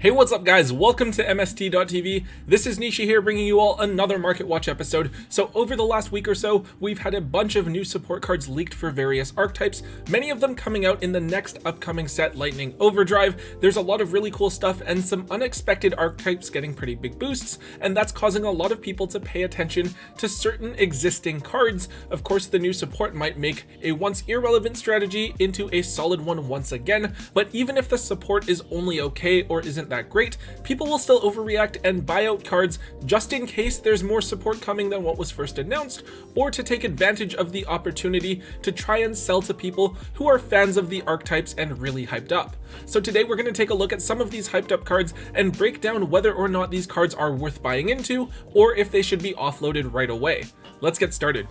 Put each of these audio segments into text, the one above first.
Hey, what's up guys? Welcome to MST.TV. This is Nishi here bringing you all another Market Watch episode. So over the last week or so, we've had a bunch of new support cards leaked for various archetypes, many of them coming out in the next upcoming set, Lightning Overdrive. There's a lot of really cool stuff and some unexpected archetypes getting pretty big boosts, and that's causing a lot of people to pay attention to certain existing cards. Of course, the new support might make a once irrelevant strategy into a solid one once again, but even if the support is only okay or isn't that great, people will still overreact and buy out cards just in case there's more support coming than what was first announced, or to take advantage of the opportunity to try and sell to people who are fans of the archetypes and really hyped up. So today we're going to take a look at some of these hyped up cards and break down whether or not these cards are worth buying into, or if they should be offloaded right away. Let's get started.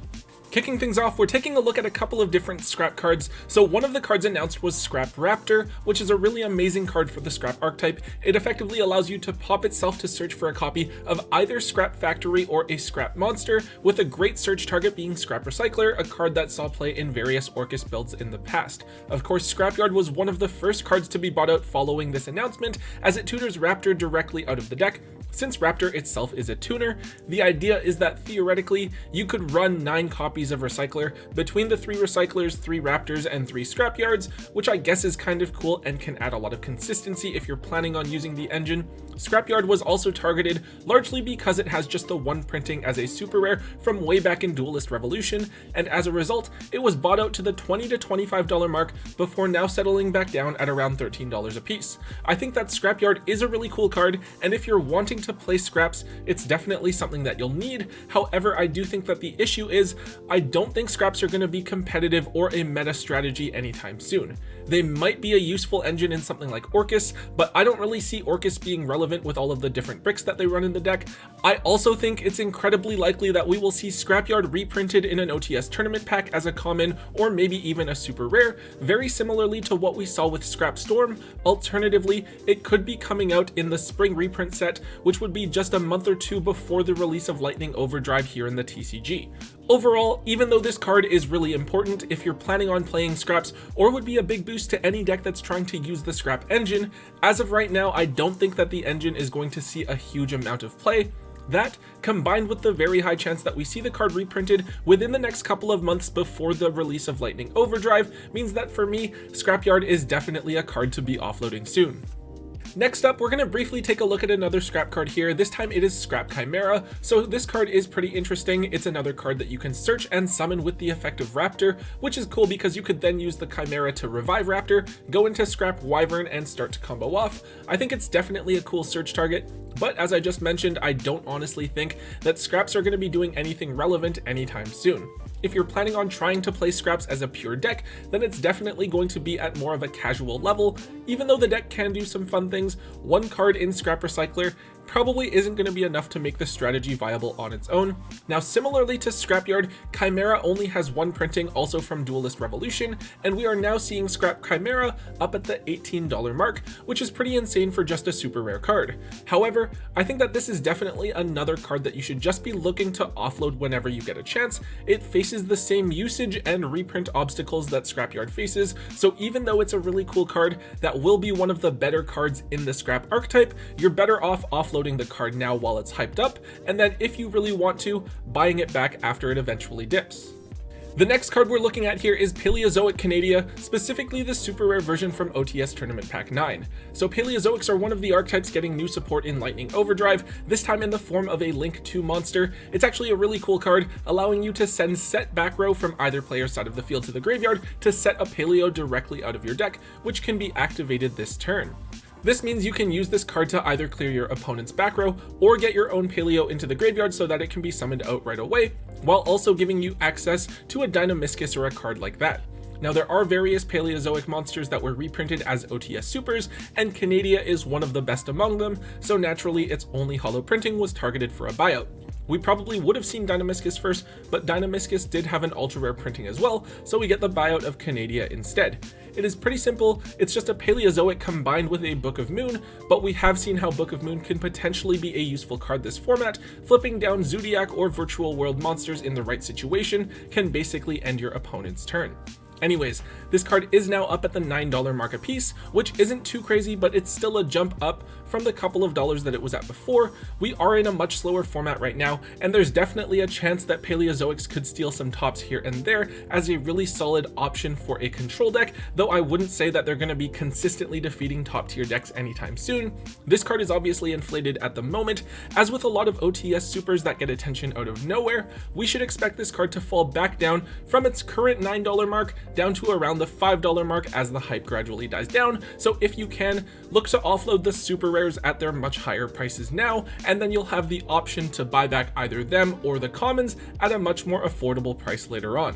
Kicking things off, we're taking a look at a couple of different scrap cards. So one of the cards announced was Scrap Raptor, which is a really amazing card for the scrap archetype. It effectively allows you to pop itself to search for a copy of either Scrap Factory or a scrap monster, with a great search target being Scrap Recycler, a card that saw play in various Orcus builds in the past. Of course, Scrapyard was one of the first cards to be bought out following this announcement, as it tutors Raptor directly out of the deck. Since Raptor itself is a tuner, the idea is that theoretically you could run 9 copies of Recycler between the 3 Recyclers, 3 Raptors, and 3 Scrapyards, which I guess is kind of cool and can add a lot of consistency if you're planning on using the engine. Scrapyard was also targeted largely because it has just the one printing as a super rare from way back in Duelist Revolution, and as a result, it was bought out to the $20 to $25 mark before now settling back down at around $13 a piece. I think that Scrapyard is a really cool card, and if you're wanting to play scraps, it's definitely something that you'll need. However, I do think that the issue is I don't think scraps are going to be competitive or a meta strategy anytime soon. They might be a useful engine in something like Orcus, but I don't really see Orcus being relevant with all of the different bricks that they run in the deck. I also think it's incredibly likely that we will see Scrapyard reprinted in an OTS tournament pack as a common or maybe even a super rare, very similarly to what we saw with Scrap Storm. Alternatively, it could be coming out in the spring reprint set, which would be just a month or two before the release of Lightning Overdrive here in the TCG. Overall, even though this card is really important if you're planning on playing scraps or would be a big boost to any deck that's trying to use the scrap engine, as of right now I don't think that the engine is going to see a huge amount of play. That, combined with the very high chance that we see the card reprinted within the next couple of months before the release of Lightning Overdrive, means that for me, Scrapyard is definitely a card to be offloading soon. Next up, we're going to briefly take a look at another scrap card here. This time it is Scrap Chimera. So this card is pretty interesting. It's another card that you can search and summon with the effect of Raptor, which is cool because you could then use the Chimera to revive Raptor, go into Scrap Wyvern, and start to combo off. I think it's definitely a cool search target, but as I just mentioned, I don't honestly think that scraps are going to be doing anything relevant anytime soon. If you're planning on trying to play scraps as a pure deck, then it's definitely going to be at more of a casual level. Even though the deck can do some fun things, one card in Scrap Recycler probably isn't going to be enough to make the strategy viable on its own. Now, similarly to Scrapyard, Chimera only has one printing, also from Duelist Revolution, and we are now seeing Scrap Chimera up at the $18 mark, which is pretty insane for just a super rare card. However, I think that this is definitely another card that you should just be looking to offload whenever you get a chance. It faces the same usage and reprint obstacles that Scrapyard faces, so even though it's a really cool card that will be one of the better cards in the scrap archetype, you're better off offloading the card now while it's hyped up, and then if you really want to, buying it back after it eventually dips. The next card we're looking at here is Paleozoicadia, specifically the super rare version from OTS Tournament Pack 9. So Paleozoics are one of the archetypes getting new support in Lightning Overdrive, this time in the form of a Link 2 monster. It's actually a really cool card, allowing you to send set back row from either player's side of the field to the graveyard to set a Paleo directly out of your deck, which can be activated this turn. This means you can use this card to either clear your opponent's back row or get your own Paleo into the graveyard so that it can be summoned out right away, while also giving you access to a Dynamiscus or a card like that. Now, there are various Paleozoic monsters that were reprinted as OTS supers, and Canadia is one of the best among them, so naturally its only holo printing was targeted for a buyout. We probably would have seen Dynamiscus first, but Dynamiscus did have an ultra rare printing as well, so we get the buyout of Canadia instead. It is pretty simple, it's just a Paleozoic combined with a Book of Moon, but we have seen how Book of Moon can potentially be a useful card this format. Flipping down Zodiac or Virtual World monsters in the right situation can basically end your opponent's turn. Anyways, this card is now up at the $9 mark a piece, which isn't too crazy, but it's still a jump up from the couple of dollars that it was at before. We are in a much slower format right now, and there's definitely a chance that Paleozoics could steal some tops here and there as a really solid option for a control deck, though I wouldn't say that they're going to be consistently defeating top tier decks anytime soon. This card is obviously inflated at the moment. As with a lot of OTS supers that get attention out of nowhere, we should expect this card to fall back down from its current $9 mark down to around the $5 mark as the hype gradually dies down. So if you can, look to offload the super rares at their much higher prices now, and then you'll have the option to buy back either them or the commons at a much more affordable price later on.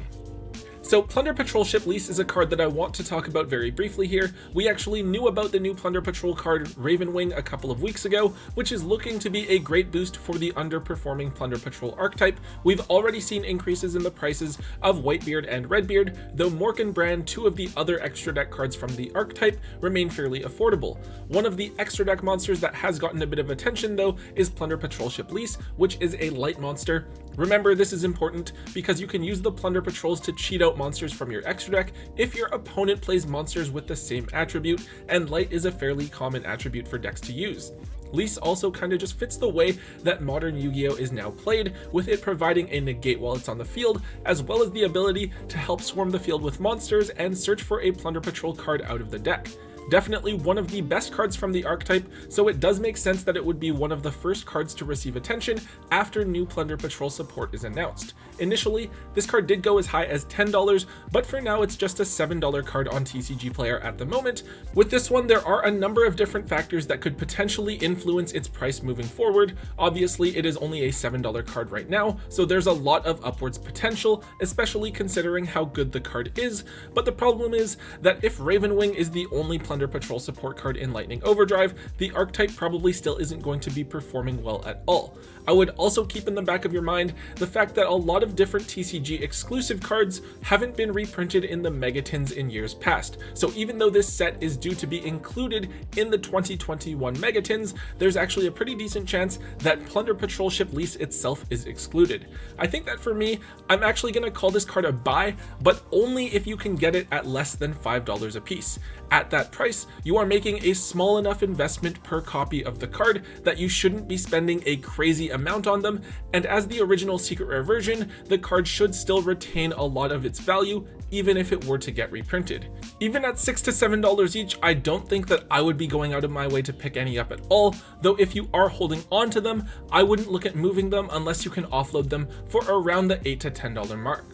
So Plunder Patrol Ship Lease is a card that I want to talk about very briefly here. We actually knew about the new Plunder Patrol card Ravenwing a couple of weeks ago, which is looking to be a great boost for the underperforming Plunder Patrol archetype. We've already seen increases in the prices of Whitebeard and Redbeard, though Mork and Brand, two of the other extra deck cards from the archetype, remain fairly affordable. One of the extra deck monsters that has gotten a bit of attention though is Plunder Patrol Ship Lease, which is a light monster. Remember, this is important because you can use the Plunder Patrols to cheat out monsters from your extra deck if your opponent plays monsters with the same attribute, and light is a fairly common attribute for decks to use. Lease also kind of just fits the way that modern Yu-Gi-Oh! Is now played, with it providing a negate while it's on the field, as well as the ability to help swarm the field with monsters and search for a Plunder Patrol card out of the deck. Definitely one of the best cards from the archetype, so it does make sense that it would be one of the first cards to receive attention after new Plunder Patrol support is announced. Initially, this card did go as high as $10, but for now it's just a $7 card on TCG Player at the moment. With this one, there are a number of different factors that could potentially influence its price moving forward. Obviously, it is only a $7 card right now, so there's a lot of upwards potential, especially considering how good the card is. But the problem is that if Ravenwing is the only Plunder Patrol support card in Lightning Overdrive, the archetype probably still isn't going to be performing well at all. I would also keep in the back of your mind the fact that a lot of different TCG exclusive cards haven't been reprinted in the Megatins in years past. So even though this set is due to be included in the 2021 Megatins, there's actually a pretty decent chance that Plunder Patrol Ship Lease itself is excluded. I think that for me, I'm actually going to call this card a buy, but only if you can get it at less than $5 a piece. At that price, you are making a small enough investment per copy of the card that you shouldn't be spending a crazy amount on them, and as the original secret rare version, the card should still retain a lot of its value even if it were to get reprinted. Even at $6 to $7 each, I don't think that I would be going out of my way to pick any up at all, though if you are holding on to them, I wouldn't look at moving them unless you can offload them for around the $8 to $10 mark.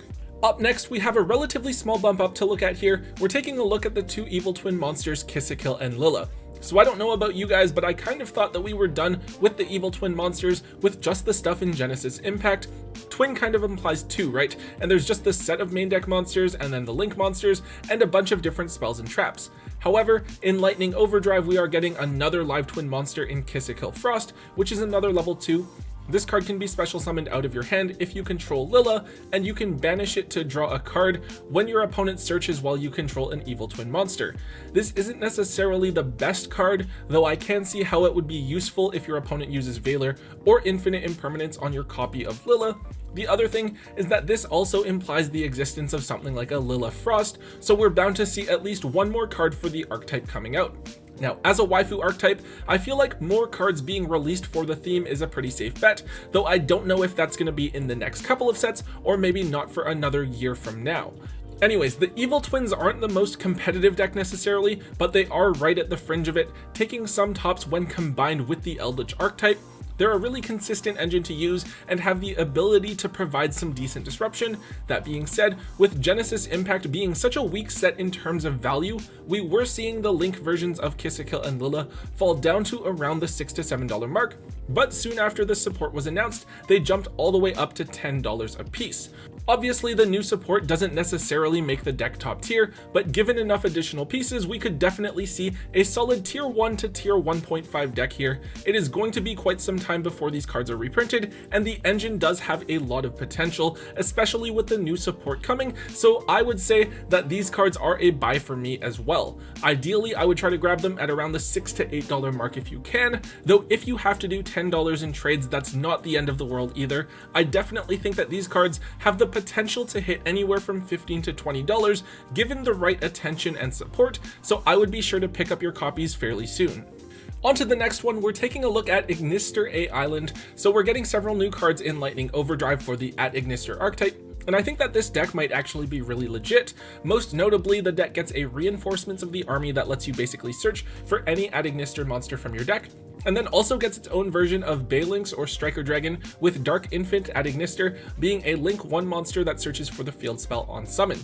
Up next, we have a relatively small bump up to look at here. We're taking a look at the two evil twin monsters, Kissikil and Lilla. So I don't know about you guys, but I kind of thought that we were done with the evil twin monsters with just the stuff in Genesis Impact. Twin kind of implies two, right? And there's just this set of main deck monsters and then the link monsters and a bunch of different spells and traps. However, in Lightning Overdrive, we are getting another live twin monster in Kissikil Frost, which is another level 2. This card can be special summoned out of your hand if you control Lilla, and you can banish it to draw a card when your opponent searches while you control an evil twin monster. This isn't necessarily the best card, though I can see how it would be useful if your opponent uses Veiler or Infinite Impermanence on your copy of Lilla. The other thing is that this also implies the existence of something like a Lilla Frost, so we're bound to see at least one more card for the archetype coming out. Now, as a waifu archetype, I feel like more cards being released for the theme is a pretty safe bet, though I don't know if that's going to be in the next couple of sets or maybe not for another year from now. Anyways, the Evil Twins aren't the most competitive deck necessarily, but they are right at the fringe of it, taking some tops when combined with the Eldritch archetype. They're a really consistent engine to use and have the ability to provide some decent disruption. That being said, with Genesis Impact being such a weak set in terms of value, we were seeing the Link versions of Kissikil and Lilla fall down to around the $6 to $7 mark, but soon after the support was announced, they jumped all the way up to $10 a piece. Obviously, the new support doesn't necessarily make the deck top tier, but given enough additional pieces, we could definitely see a solid tier 1 to tier 1.5 deck here. It is going to be quite some time before these cards are reprinted, and the engine does have a lot of potential, especially with the new support coming, so I would say that these cards are a buy for me as well. Ideally, I would try to grab them at around the $6 to $8 mark if you can, though if you have to do $10 in trades, that's not the end of the world either. I definitely think that these cards have the potential to hit anywhere from $15 to $20 given the right attention and support, so I would be sure to pick up your copies fairly soon. On to the next one, we're taking a look at Ignister A Island. So we're getting several new cards in Lightning Overdrive for the @Ignister archetype, and I think that this deck might actually be really legit. Most notably, the deck gets a Reinforcements of the Army that lets you basically search for any @Ignister monster from your deck, and then also gets its own version of Baylynx or Striker Dragon, with Dark Infant @Ignister being a Link 1 monster that searches for the field spell on summon.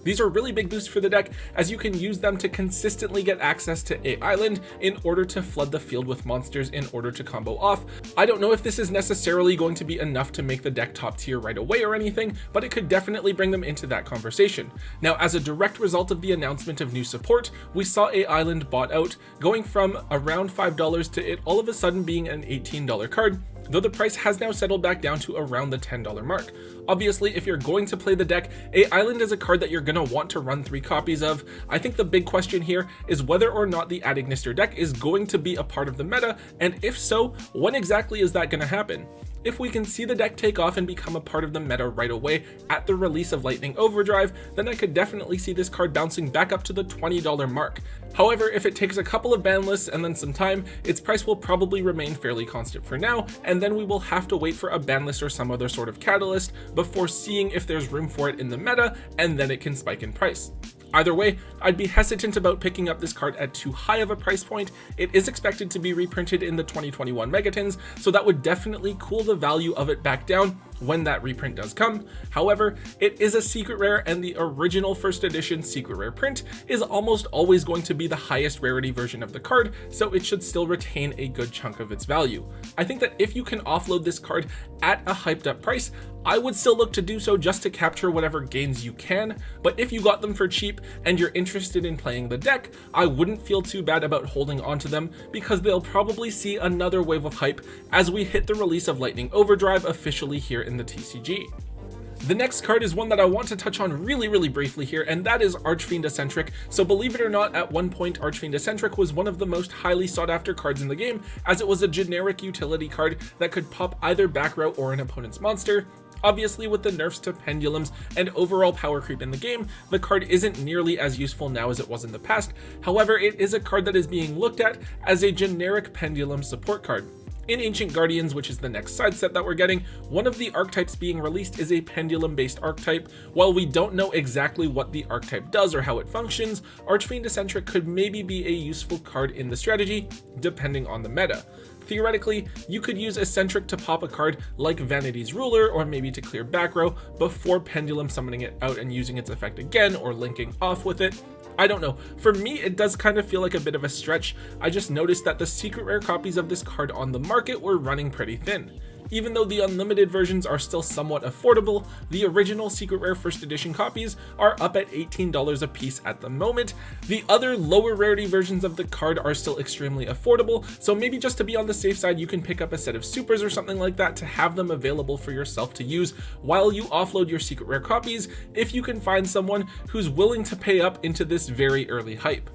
These are really big boosts for the deck, as you can use them to consistently get access to A Island in order to flood the field with monsters in order to combo off. I don't know if this is necessarily going to be enough to make the deck top tier right away or anything, but it could definitely bring them into that conversation. Now, as a direct result of the announcement of new support, we saw A Island bought out, going from around $5 to it all of a sudden being an $18 card, though the price has now settled back down to around the $10 mark. Obviously, if you're going to play the deck, A Island is a card that you're going to want to run 3 copies of. I think the big question here is whether or not the @Ignister deck is going to be a part of the meta, and if so, when exactly is that going to happen? If we can see the deck take off and become a part of the meta right away at the release of Lightning Overdrive, then I could definitely see this card bouncing back up to the $20 mark. However, if it takes a couple of ban lists and then some time, its price will probably remain fairly constant for now, and then we will have to wait for a ban list or some other sort of catalyst before seeing if there's room for it in the meta, and then it can spike in price. Either way, I'd be hesitant about picking up this card at too high of a price point. It is expected to be reprinted in the 2021 Megatons, so that would definitely cool the value of it back down when that reprint does come. However, it is a secret rare, and the original first edition secret rare print is almost always going to be the highest rarity version of the card, so it should still retain a good chunk of its value. I think that if you can offload this card at a hyped up price, I would still look to do so just to capture whatever gains you can, but if you got them for cheap and you're interested in playing the deck, I wouldn't feel too bad about holding onto them, because they'll probably see another wave of hype as we hit the release of Lightning Overdrive officially here in the TCG. The next card is one that I want to touch on really briefly here, and that is Archfiend Eccentric. So believe it or not, at one point Archfiend Eccentric was one of the most highly sought after cards in the game, as it was a generic utility card that could pop either back row or an opponent's monster. Obviously, with the nerfs to pendulums and overall power creep in the game, the card isn't nearly as useful now as it was in the past. However, it is a card that is being looked at as a generic pendulum support card. In Ancient Guardians, which is the next side set that we're getting, one of the archetypes being released is a pendulum-based archetype. While we don't know exactly what the archetype does or how it functions, Archfiend Eccentric could maybe be a useful card in the strategy, depending on the meta. Theoretically, you could use Eccentric to pop a card like Vanity's Ruler, or maybe to clear back row, before pendulum summoning it out and using its effect again, or linking off with it. I don't know, for me it does kind of feel like a bit of a stretch. I just noticed that the secret rare copies of this card on the market were running pretty thin. Even though the unlimited versions are still somewhat affordable, the original secret rare first edition copies are up at $18 a piece at the moment. The other lower rarity versions of the card are still extremely affordable, so maybe just to be on the safe side, you can pick up a set of supers or something like that to have them available for yourself to use while you offload your secret rare copies, if you can find someone who's willing to pay up into this very early hype.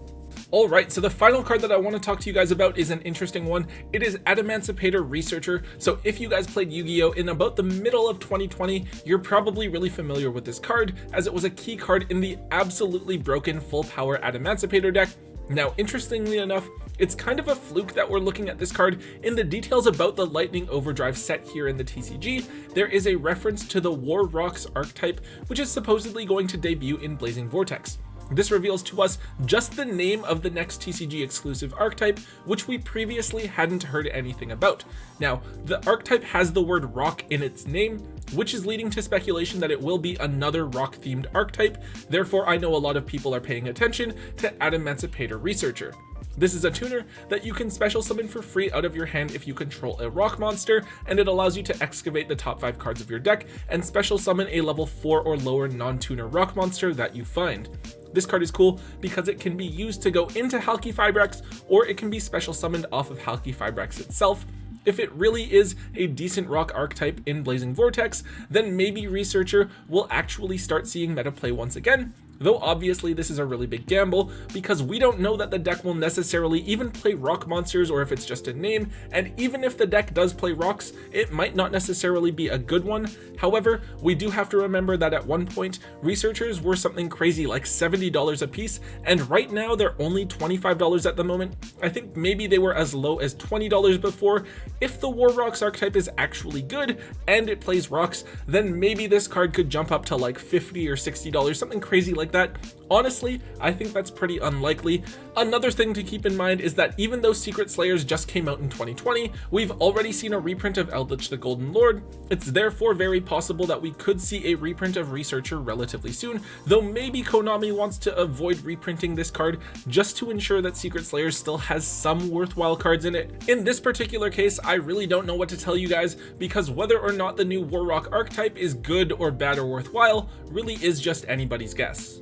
Alright, so the final card that I want to talk to you guys about is an interesting one. It is Atemancipator Researcher. So if you guys played Yu-Gi-Oh! In about the middle of 2020, you're probably really familiar with this card, as it was a key card in the absolutely broken full power Atemancipator deck. Now, interestingly enough, it's kind of a fluke that we're looking at this card. In the details about the Lightning Overdrive set here in the TCG, there is a reference to the War Rocks archetype, which is supposedly going to debut in Blazing Vortex. This reveals to us just the name of the next TCG exclusive archetype, which we previously hadn't heard anything about. Now, the archetype has the word rock in its name, which is leading to speculation that it will be another rock themed archetype. Therefore, I know a lot of people are paying attention to Atemancipator Researcher. This is a tuner that you can special summon for free out of your hand if you control a rock monster, and it allows you to excavate the top 5 cards of your deck and special summon a level 4 or lower non-tuner rock monster that you find. This card is cool because it can be used to go into Halqifibrax, or it can be special summoned off of Halqifibrax itself. If it really is a decent rock archetype in Blazing Vortex, then maybe Researcher will actually start seeing meta play once again, though obviously this is a really big gamble because we don't know that the deck will necessarily even play rock monsters or if it's just a name, and even if the deck does play rocks, it might not necessarily be a good one. However, we do have to remember that at one point, researchers were something crazy like $70 a piece, and right now they're only $25 at the moment. I think maybe they were as low as $20 before. If the War Rocks archetype is actually good and it plays rocks, then maybe this card could jump up to like $50 or $60, something crazy like that. Honestly, I think that's pretty unlikely. Another thing to keep in mind is that even though Secret Slayers just came out in 2020, we've already seen a reprint of Eldritch the Golden Lord. It's therefore very possible that we could see a reprint of Researcher relatively soon, though maybe Konami wants to avoid reprinting this card just to ensure that Secret Slayers still has some worthwhile cards in it. In this particular case, I really don't know what to tell you guys, because whether or not the new Warrock archetype is good or bad or worthwhile really is just anybody's guess.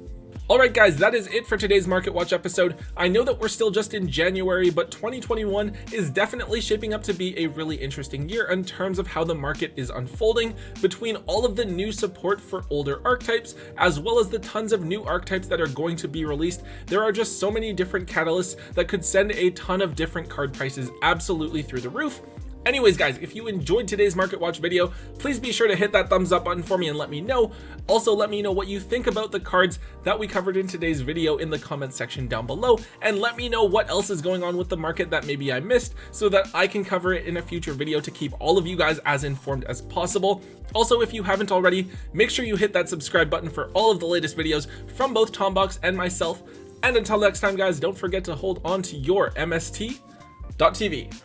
Alright guys, that is it for today's Market Watch episode. I know that we're still just in January, but 2021 is definitely shaping up to be a really interesting year in terms of how the market is unfolding between all of the new support for older archetypes, as well as the tons of new archetypes that are going to be released. There are just so many different catalysts that could send a ton of different card prices absolutely through the roof. Anyways guys, if you enjoyed today's Market Watch video, please be sure to hit that thumbs up button for me and let me know. Also, let me know what you think about the cards that we covered in today's video in the comments section down below, and let me know what else is going on with the market that maybe I missed so that I can cover it in a future video to keep all of you guys as informed as possible. Also, if you haven't already, make sure you hit that subscribe button for all of the latest videos from both Tombox and myself. And until next time guys, don't forget to hold on to your MST.TV.